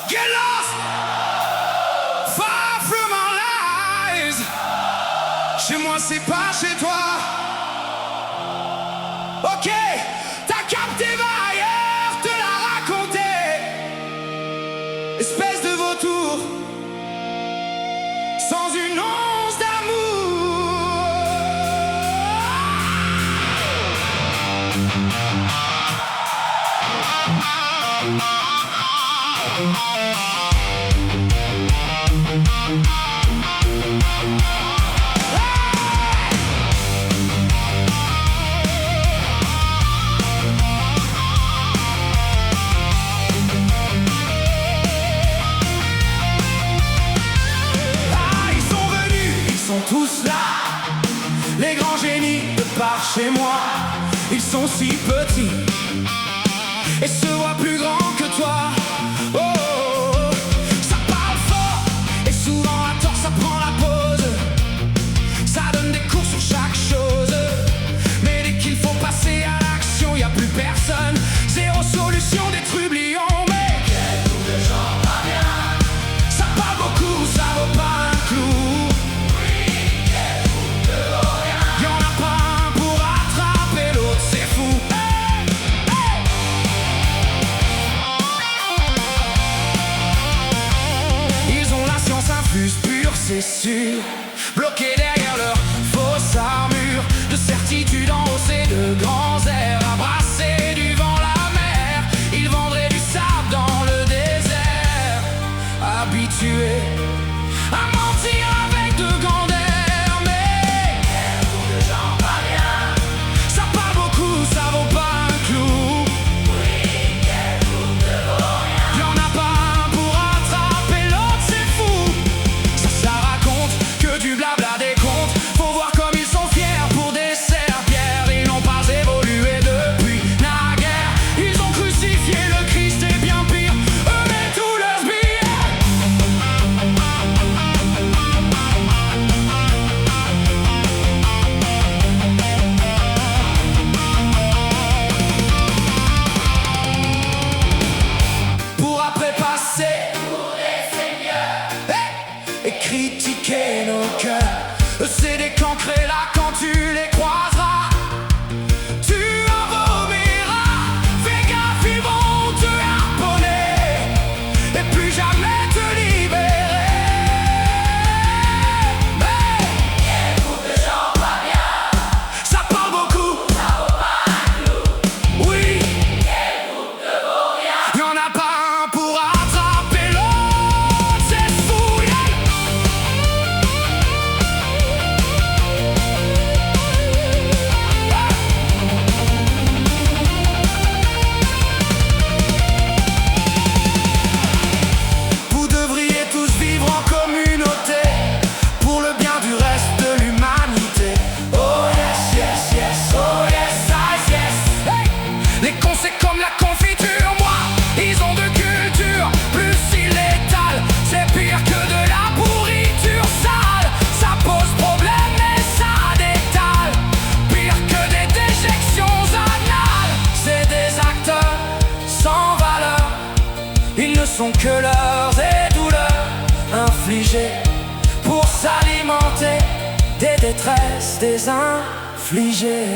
Get lost, far from our lives. Chez moi c'est pas chez toi. Ok, t'as capté, va ailleurs te la raconter. Espèce de vautour, sans une once tous là, les grands génies de par chez moi. Ils sont si petits et se voient plus grands que toi. Oh, oh, oh. Ça parle fort et souvent à tort ça prend la pause. Ça donne des cours sur chaque chose. Mais dès qu'il faut passer à l'action, y a plus personne. Zéro solution des trublions. Mais quel groupe de gens pas bien. Ça parle beaucoup, ça vaut pas un clou. C'est sûr, bloqués derrière leur fausse armure de certitude enhaussée de grands airs, à brasser du vent la mer. Ils vendraient du sable dans le désert, habitués à mentir avec de grands airs. Mais quel groupe de gens pas bien. Ça parle beaucoup, ça vaut pas un clou. Oui, quel groupe de vauriens. Y'en a pas un pour attraper l'autre, c'est fou. Que du blabla des contes. Faut voir comme ils sont fiers pour des serpillères. Ils n'ont pas évolué depuis naguère. Ils ont crucifié le Christ et bien pire, eux et tous leurs billets. Pour après passer pour des seigneurs, et critiquer nos cœurs. C'est des cancrés là quand tu les croiseras. Tu en vomiras. Fais gaffe, ils vont te harponner et plus jamais te libérer. Mais quel groupe de gens pas bien. Ça parle beaucoup, ça vaut pas un clou. Oui, quel groupe de vauriens. Y'en a pas un pour attraper l'autre, c'est fou. C'est comme la confiture, moi, ils ont de culture plus illétale. C'est pire que de la pourriture sale. Ça pose problème et ça détale. Pire que des déjections anales. C'est des acteurs sans valeur. Ils ne sont que leurs et douleurs infligées pour s'alimenter des détresses des infligés.